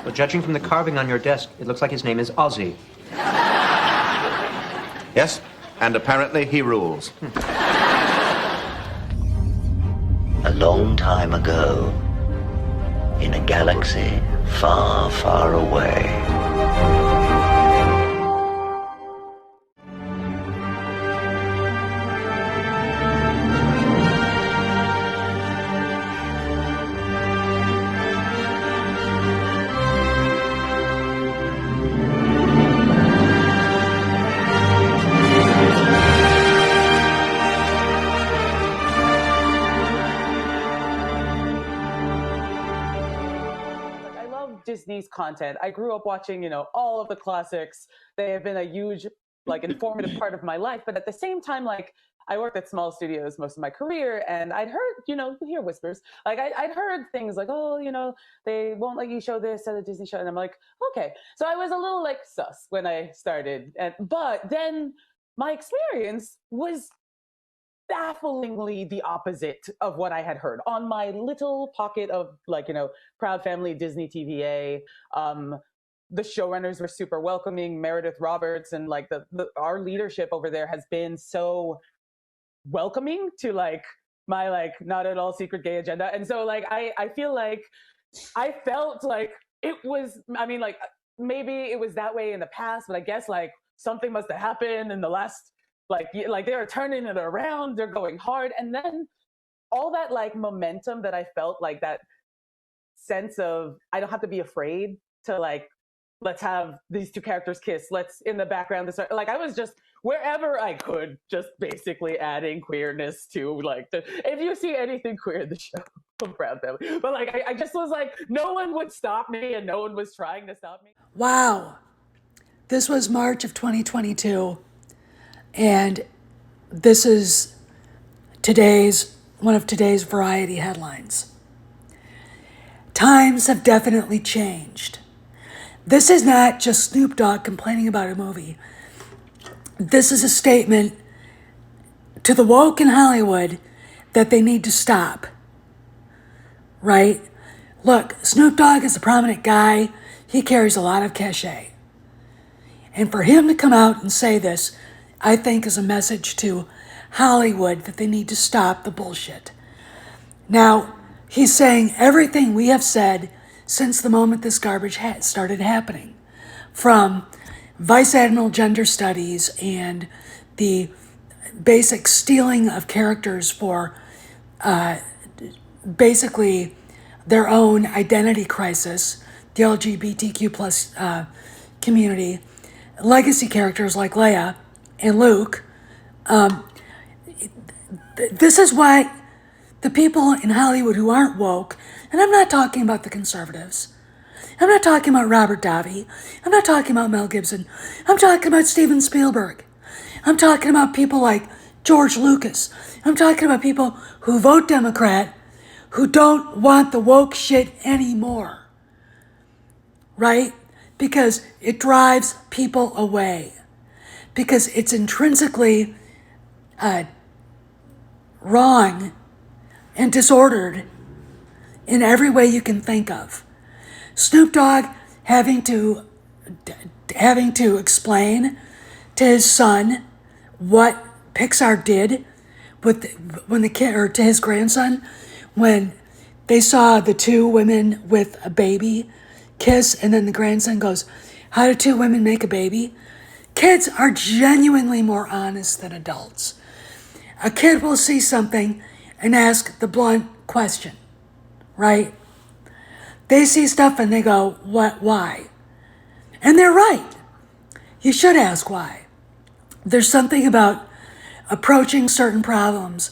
Well, judging from the carving on your desk, it looks like his name is Ozzy. Yes, and apparently he rules. A long time ago, in a galaxy far, far away. Disney's content. I grew up watching, all of the classics. They have been a huge, informative part of my life. But at the same time, I worked at small studios most of my career, and I'd heard, you hear whispers. I'd heard things like, oh, they won't let you show this at a Disney show. And I'm like, okay. So I was a little sus when I started. But then my experience was bafflingly the opposite of what I had heard on my little pocket of Proud Family Disney TVA. The showrunners were super welcoming. Meredith Roberts and our leadership over there has been so welcoming to my not at all secret gay agenda. And so I feel like I felt like it was, maybe it was that way in the past, but I guess something must have happened in the last they're turning it around, they're going hard. And then all that momentum that I felt, that sense of I don't have to be afraid to let's have these two characters kiss, let's in the background I was just wherever I could, just basically adding queerness to if you see anything queer in the show, I'm Proud Family. But I just was no one would stop me, and no one was trying to stop me. Wow. This was March of 2022. And this is one of today's Variety headlines. Times have definitely changed. This is not just Snoop Dogg complaining about a movie. This is a statement to the woke in Hollywood that they need to stop. Right? Look, Snoop Dogg is a prominent guy. He carries a lot of cachet. And for him to come out and say this, I think, is a message to Hollywood that they need to stop the bullshit. Now, he's saying everything we have said since the moment this garbage started happening, from Vice Admiral gender studies and the basic stealing of characters for basically their own identity crisis, the LGBTQ plus community, legacy characters like Leia and Luke. This is why the people in Hollywood who aren't woke, and I'm not talking about the conservatives, I'm not talking about Robert Davi, I'm not talking about Mel Gibson, I'm talking about Steven Spielberg, I'm talking about people like George Lucas, I'm talking about people who vote Democrat, who don't want the woke shit anymore, right? Because it drives people away. Because it's intrinsically wrong and disordered in every way you can think of. Snoop Dogg having to explain to his son what Pixar did when the kid, or to his grandson, when they saw the two women with a baby kiss, and then the grandson goes, "How do two women make a baby?" Kids are genuinely more honest than adults. A kid will see something and ask the blunt question, right? They see stuff and they go, "What? Why?" And they're right. You should ask why. There's something about approaching certain problems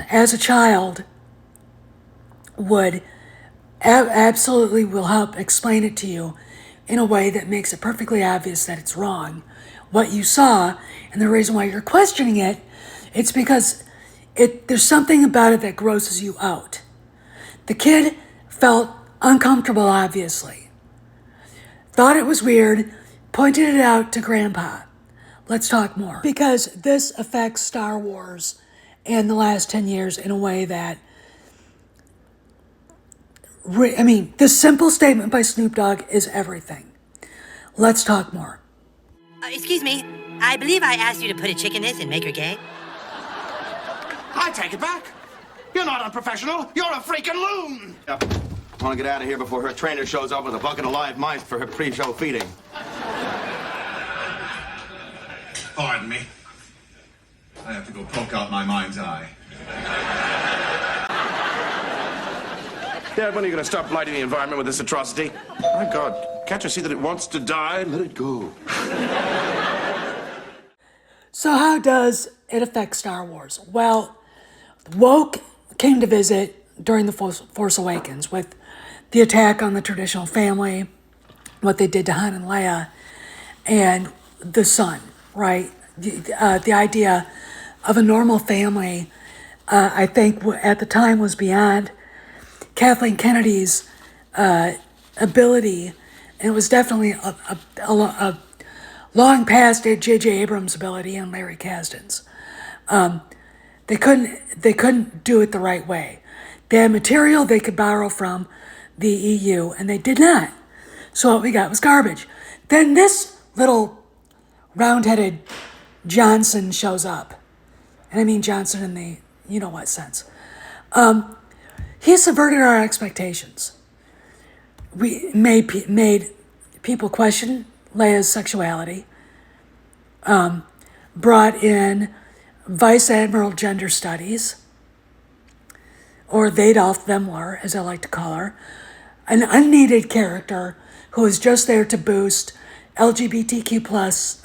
as a child would absolutely will help explain it to you in a way that makes it perfectly obvious that it's wrong. What you saw, and the reason why you're questioning it, it's because there's something about it that grosses you out. The kid felt uncomfortable, obviously. Thought it was weird, pointed it out to Grandpa. Let's talk more. Because this affects Star Wars and the last 10 years in a way that the simple statement by Snoop Dogg is everything. Let's talk more. Excuse me. I believe I asked you to put a chick in this and make her gay. I take it back. You're not unprofessional. You're a freaking loon. Yep. I want to get out of here before her trainer shows up with a bucket of live mice for her pre-show feeding. Pardon me. I have to go poke out my mind's eye. Dad, when are you going to stop blighting the environment with this atrocity? My God, can't you see that it wants to die? Let it go. So how does it affect Star Wars? Well, woke came to visit during the Force Awakens with the attack on the traditional family, what they did to Han and Leia, and the son, right? The idea of a normal family, I think at the time was beyond Kathleen Kennedy's ability, and it was definitely a long past J.J. Abrams' ability and Larry Kasdan's. They couldn't do it the right way. They had material they could borrow from the EU, and they did not. So what we got was garbage. Then this little round-headed Johnson shows up. And I mean Johnson in the you-know-what sense. He subverted our expectations. We made people question Leia's sexuality. Brought in Vice Admiral Gender Studies, or Vadolf Vemler, as I like to call her, an unneeded character who is just there to boost LGBTQ plus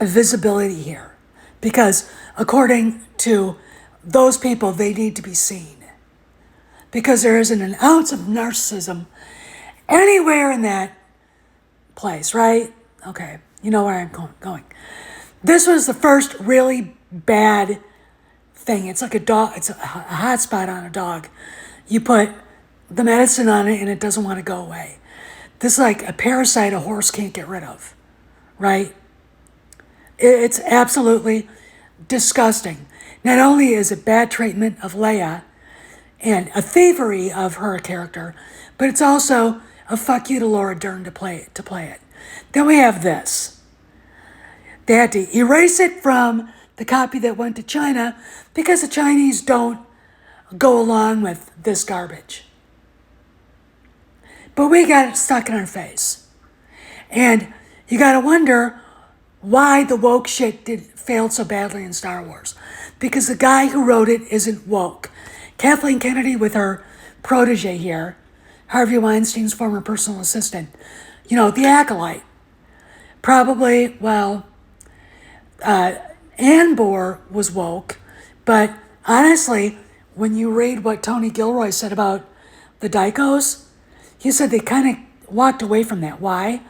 visibility here. Because according to those people, they need to be seen. Because there isn't an ounce of narcissism anywhere in that place, right? Okay, you know where I'm going. This was the first really bad thing. It's like a dog. It's a hot spot on a dog. You put the medicine on it and it doesn't want to go away. This is like a parasite a horse can't get rid of, right? It's absolutely disgusting. Not only is it bad treatment of Leia and a thievery of her character, but it's also a fuck you to Laura Dern to play it. Then we have this. They had to erase it from the copy that went to China because the Chinese don't go along with this garbage. But we got it stuck in our face. And you gotta wonder why the woke shit failed so badly in Star Wars. Because the guy who wrote it isn't woke. Kathleen Kennedy with her protege here, Harvey Weinstein's former personal assistant, the acolyte. Probably, Ann Bohr was woke, but honestly, when you read what Tony Gilroy said about the Dicos, he said they kind of walked away from that. Why?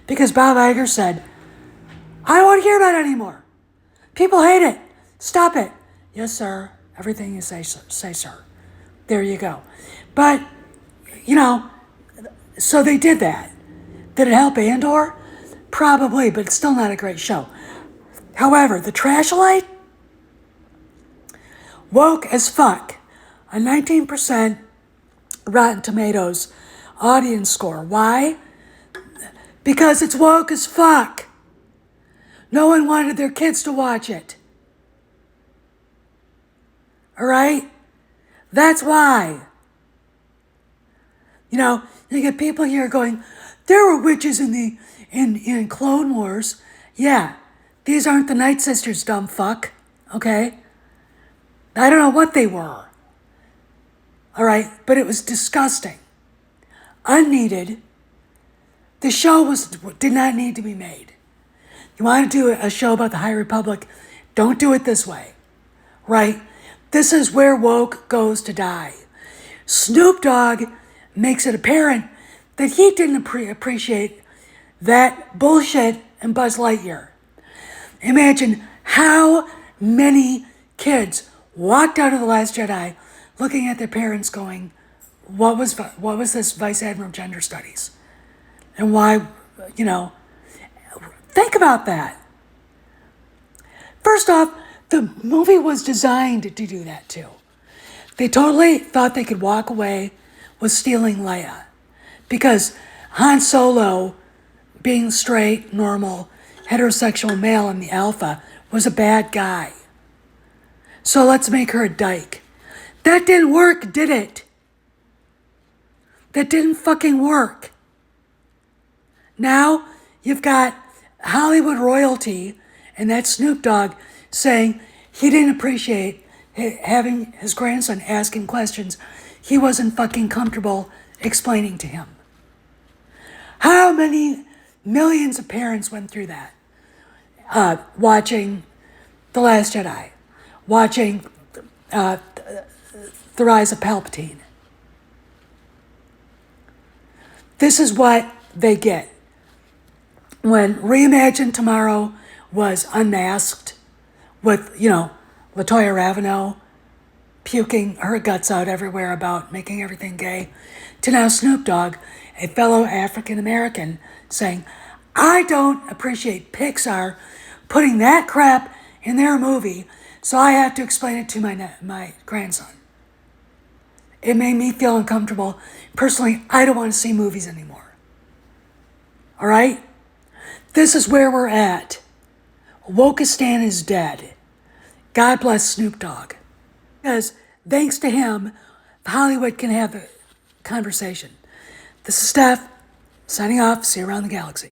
Because Bob Iger said, I don't want to hear about it anymore. People hate it. Stop it. Yes, sir. Everything you say, sir. There you go. But, so they did that. Did it help Andor? Probably, but it's still not a great show. However, the Trashlight, woke as fuck. A 19% Rotten Tomatoes audience score. Why? Because it's woke as fuck. No one wanted their kids to watch it. All right? That's why. You get people here going, there were witches in Clone Wars. Yeah. These aren't the Night Sisters, dumb fuck. Okay? I don't know what they were. All right? But it was disgusting. Unneeded. The show did not need to be made. You want to do a show about the High Republic? Don't do it this way. Right? This is where woke goes to die. Snoop Dogg makes it apparent that he didn't appreciate that bullshit in Buzz Lightyear. Imagine how many kids walked out of The Last Jedi looking at their parents going, what was this Vice Admiral Gender Studies? And why, think about that. First off, the movie was designed to do that too. They totally thought they could walk away with stealing Leia. Because Han Solo, being straight, normal, heterosexual male in the Alpha, was a bad guy. So let's make her a dyke. That didn't work, did it? That didn't fucking work. Now you've got Hollywood royalty and that Snoop Dogg saying he didn't appreciate having his grandson asking questions he wasn't fucking comfortable explaining to him. How many millions of parents went through that? Watching The Last Jedi, watching The Rise of Palpatine. This is what they get. When Reimagine Tomorrow was unmasked with, LaToya Raveneau puking her guts out everywhere about making everything gay, to now Snoop Dogg, a fellow African American, saying, I don't appreciate Pixar putting that crap in their movie, so I have to explain it to my grandson. It made me feel uncomfortable. Personally, I don't want to see movies anymore. All right? This is where we're at. Wokistan is dead. God bless Snoop Dogg. Because thanks to him, Hollywood can have the conversation. This is Steph, signing off. See you around the galaxy.